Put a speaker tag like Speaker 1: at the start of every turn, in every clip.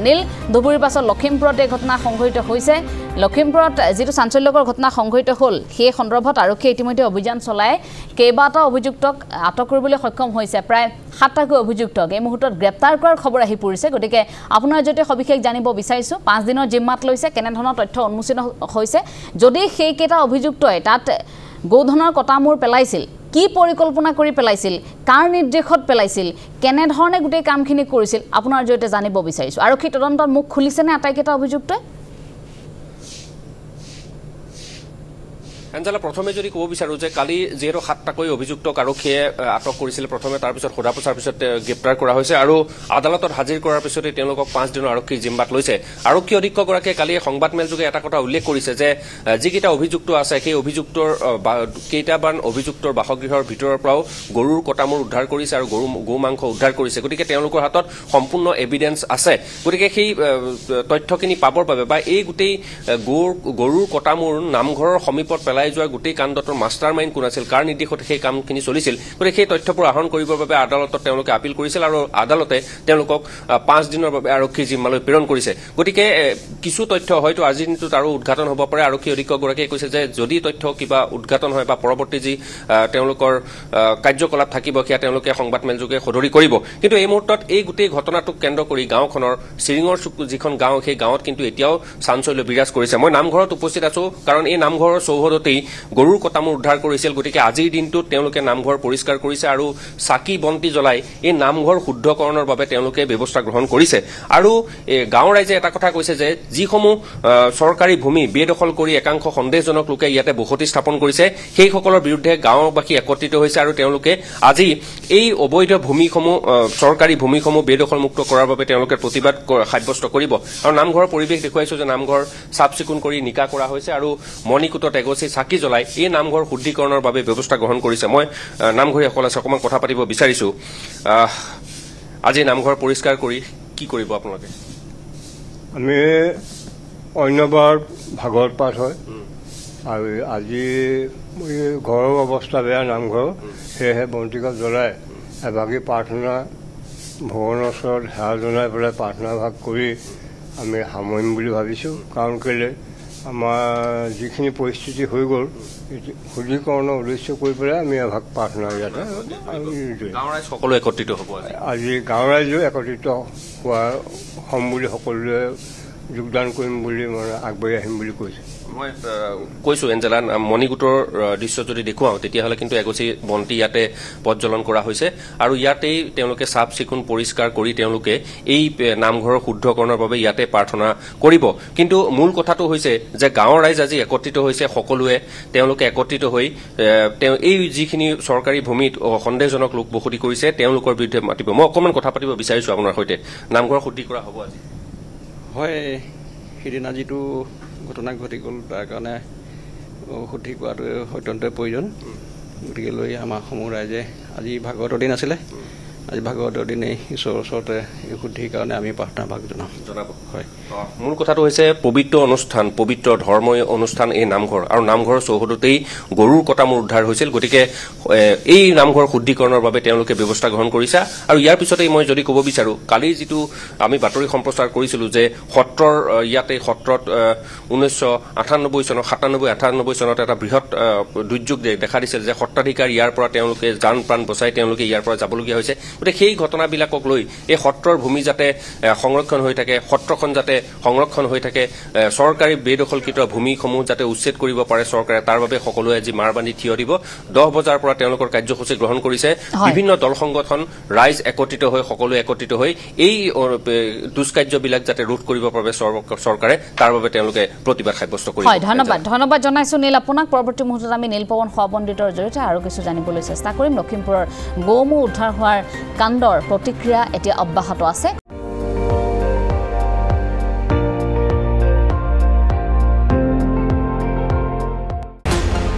Speaker 1: নীল ধুবুৰীৰ পাছত লখিমপুৰত এই ঘটনা সংঘটিত হৈছে লখিমপুৰত যেটো চাঞ্চল্যকৰ ঘটনা সংঘটিত হ'ল সেই সন্দৰ্ভত আৰক্ষী ইতিমধ্যে অভিযান চলাই কেইবাটা অভিযুক্তক আটক কৰিবলৈ সক্ষম হৈছে প্ৰায় 7টাকৈ অভিযুক্তক এই মুহূৰ্তত গ্ৰেপ্তাৰ কৰাৰ খবৰ আহি পৰিছে গতিকে আপোনাৰ যদি সবিশেষ জানিব বিচাৰিছো 5 দিনৰ জিম্মাত লৈছে কেনে ধৰণৰ তথ্য উন্মোচন হৈছে যদি সেই কেইটা অভিযুক্তই তাত গৌধনৰ কটামূৰ পেলাইছিল কি পৰিকল্পনা কৰি পেলাইছিল কাৰ নিৰ্দেশত পেলাইছিল কেনে ধৰণে গুটেই কামখিনি কৰিছিল আপোনাৰ জয়তে জানিব বিচাৰিছো আৰক্ষী তদন্তৰ মুখ খুলিছে নে আটাইকেইটা অভিযুক্তই
Speaker 2: এঞ্জেলা প্ৰথমে যদি ক'ব বিচাৰো যে কালি যেহেতু 7টাকৈ অভিযুক্তক আৰক্ষীয়ে আটক কৰিছিল প্ৰথমে তাৰ পিছত সোধাপোছাৰ পিছত গ্ৰেপ্তাৰ কৰা হৈছে আৰু আদালতত হাজিৰ কৰাৰ পিছতে তেওঁলোকক 5 দিনৰ আৰক্ষী জিম্মাত লৈছে আৰক্ষী অধীক্ষকগৰাকীয়ে কালি সংবাদমেল যোগে এটা কথা উল্লেখ কৰিছে যে যিকেইটা অভিযুক্ত আছে সেই অভিযুক্তৰ কেইটামান অভিযুক্তৰ বাসগৃহৰ ভিতৰৰ পৰাও গৰুৰ কটামূৰ উদ্ধাৰ কৰিছে আৰু গৰু মাংস উদ্ধাৰ কৰিছে গতিকে তেওঁলোকৰ হাতত সম্পূৰ্ণ এভিডেন্স আছে গতিকে সেই তথ্যখিনি পাবৰ বাবে বা এই গোটেই গৰুৰ কটামূৰ নামঘৰৰ সমীপত পেলাই যোৱা গোটেই কাণ্ডটোৰ মাষ্টাৰ মাইণ্ড কোন আছিল কাৰ নিৰ্দেশত সেই কামখিনি চলিছিল গতিকে সেই তথ্যবোৰ আহৰণ কৰিবৰ বাবে আদালতত তেওঁলোকে আপিল কৰিছিল আৰু আদালতে তেওঁলোকক 5 দিনৰ বাবে আৰক্ষী জিম্মালৈ প্ৰেৰণ কৰিছে গতিকে কিছু তথ্য হয়তো আজিৰ দিনটোত আৰু উদ্ঘাটন হ'ব পাৰে আৰক্ষী অধীক্ষকগৰাকীয়ে কৈছে যে যদি তথ্য কিবা উদ্ঘাটন হয় বা পৰৱৰ্তী যি তেওঁলোকৰ কাৰ্যকলাপ থাকিব সেয়া তেওঁলোকে সংবাদমেল যোগে সদৰি কৰিব কিন্তু এই মুহূৰ্তত এই গোটেই ঘটনাটোক কেন্দ্ৰ কৰি গাঁওখনৰ চিৰিঙৰ যিখন গাঁও সেই গাঁৱত কিন্তু এতিয়াও চাঞ্চল্য বিৰাজ কৰিছে মই নামঘৰত উপস্থিত আছো কাৰণ এই নামঘৰৰ চৌহদতেই গৰুৰ কটামূৰ উদ্ধাৰ কৰিছিল গতিকে আজিৰ দিনটোত তেওঁলোকে নামঘৰ পৰিষ্কাৰ কৰিছে আৰু চাকি বন্তি জ্বলাই এই নামঘৰ শুদ্ধকৰণৰ বাবে তেওঁলোকে ব্যৱস্থা গ্ৰহণ কৰিছে আৰু গাঁও ৰাইজে এটা কথা কৈছে যে যিসমূহ চৰকাৰী ভূমি বেদখল কৰি একাংশ সন্দেহজনক লোকে ইয়াতে বসতি স্থাপন কৰিছে সেইসকলৰ বিৰুদ্ধে গাঁওবাসী একত্ৰিত হৈছে আৰু তেওঁলোকে আজি এই অবৈধ ভূমিসমূহ চৰকাৰী ভূমিসমূহ বেদখল মুক্ত কৰাৰ বাবে তেওঁলোকে প্ৰতিবাদ সাব্যস্ত কৰিব আৰু নামঘৰৰ পৰিৱেশ দেখুৱাইছো যে নামঘৰ চাফ চিকুণ কৰি নিকা কৰা হৈছে আৰু মণিকুটত এগছি চাকি জ্বলাই এই নামঘৰ শুদ্ধিকৰণৰ বাবে ব্যৱস্থা গ্ৰহণ কৰিছে মই নামঘৰীয়াসকল আছে অকণমান কথা পাতিব বিচাৰিছো আজি নামঘৰ পৰিষ্কাৰ কৰি কি কৰিব আপোনালোকে
Speaker 3: আমি অন্যবাৰ ভাগৱত পাঠ হয় আৰু আজি ঘৰৰ অৱস্থা বেয়া নামঘৰ সেয়েহে বন্তিকাত জ্বলাই এভাগী প্ৰাৰ্থনা ভগৱানৰ ওচৰত সেৱা জনাই পেলাই প্ৰাৰ্থনা ভাগ কৰি আমি সামৰিম বুলি ভাবিছোঁ কাৰণ কেলৈ আমাৰ যিখিনি পৰিস্থিতি হৈ গ'ল শুদ্ধিকৰণৰ উদ্দেশ্য কৰি পেলাই আমি এভাগ প্ৰাৰ্থনা ইয়াতে
Speaker 2: সকলো একত্ৰিত হ'ব
Speaker 3: আজি গাঁও ৰাইজেও একত্ৰিত হ'ম বুলি সকলোৱে যোগদান কৰিম বুলি মই আগবাঢ়ি আহিম বুলি কৈছোঁ
Speaker 2: মই কৈছো এঞ্জেলা মণিকুটৰ দৃশ্য যদি দেখুৱাওঁ তেতিয়াহ'লে কিন্তু এগছি বন্তি ইয়াতে প্ৰজ্বলন কৰা হৈছে আৰু ইয়াতেই তেওঁলোকে চাফ চিকুণ পৰিষ্কাৰ কৰি তেওঁলোকে এই নামঘৰৰ শুদ্ধকৰণৰ বাবে ইয়াতে প্ৰাৰ্থনা কৰিব কিন্তু মূল কথাটো হৈছে যে গাঁৱৰ ৰাইজ আজি একত্ৰিত হৈছে সকলোৱে তেওঁলোকে একত্ৰিত হৈ এই যিখিনি চৰকাৰী ভূমিত সন্দেহজনক লোক বসতি কৰিছে তেওঁলোকৰ বিৰুদ্ধে মাতিব মই অকণমান কথা পাতিব বিচাৰিছো আপোনাৰ সৈতে নামঘৰ শুদ্ধি কৰা হ'ব আজি
Speaker 4: হয় সেইদিনা যিটো ঘটনা ঘটি গ'ল তাৰ কাৰণে শুদ্ধি কৰাটো অত্যন্তই প্ৰয়োজন গতিকে লৈ আমাৰ সমূহ ৰাইজে আজি ভাগৱতৰ দিন আছিলে আজি ভাগৱতৰ দিনেই ঈশ্বৰৰ ওচৰতে এই শুদ্ধিৰ কাৰণে আমি প্ৰাৰ্থনা ভাগ জনাব হয়
Speaker 2: মূল কথাটো হৈছে পবিত্ৰ অনুষ্ঠান পবিত্ৰ ধৰ্মীয় অনুষ্ঠান এই নামঘৰ আৰু নামঘৰৰ চৌহদতেই গৰুৰ কটামূৰ উদ্ধাৰ হৈছিল গতিকে এই নামঘৰ শুদ্ধিকৰণৰ বাবে তেওঁলোকে ব্যৱস্থা গ্ৰহণ কৰিছে আৰু ইয়াৰ পিছতেই মই যদি ক'ব বিচাৰো কালি যিটো আমি বাতৰি সম্প্ৰচাৰ কৰিছিলোঁ যে সত্ৰৰ ইয়াতে সত্ৰত 1998 চনত 97-98 চনত এটা বৃহৎ দুৰ্যোগ দেখা দিছিল যে সত্ৰাধিকাৰ ইয়াৰ পৰা তেওঁলোকে জান প্ৰাণ বচাই তেওঁলোকে ইয়াৰ পৰা যাবলগীয়া হৈছে গতিকে সেই ঘটনাবিলাকক লৈ এই সত্ৰৰ ভূমি যাতে সংৰক্ষণ হৈ থাকে সত্ৰখন যাতে সংৰক্ষণ হৈ থাকে চৰকাৰী বেদখলকৃত ভূমিসমূহ যাতে উচ্ছেদ কৰিব পাৰে চৰকাৰে তাৰ বাবে সকলোৱে আজি মাৰবান্ধি থিয় দিব 10 বজাৰ পৰা তেওঁলোকৰ কাৰ্যসূচী গ্ৰহণ কৰিছে বিভিন্ন দল সংগঠন ৰাইজ একত্ৰিত হৈ সকলোৱে একত্ৰিত হৈ এই দুষ্কাৰ্যবিলাক যাতে ৰোধ কৰিব পাৰে চৰকাৰে তাৰ বাবে তেওঁলোকে প্ৰতিবাদ সাব্যস্ত কৰিব
Speaker 1: হয় ধন্যবাদ জনাইছো নীল আপোনাক পৰৱৰ্তী মুহূৰ্তত আমি নীলপৱন সহপণ্ডিতৰ জৰিয়তে আৰু কিছু জানিবলৈ চেষ্টা কৰিম লখিমপুৰৰ গৌমূহ উদ্ধাৰ হোৱাৰ কাণ্ডৰ প্ৰতিক্ৰিয়া এতিয়া অব্যাহত আছে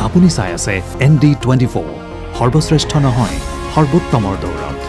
Speaker 5: আপুনি চাই আছে ND24 সৰ্বশ্ৰেষ্ঠ নহয় সৰ্বোত্তমৰ দৌৰত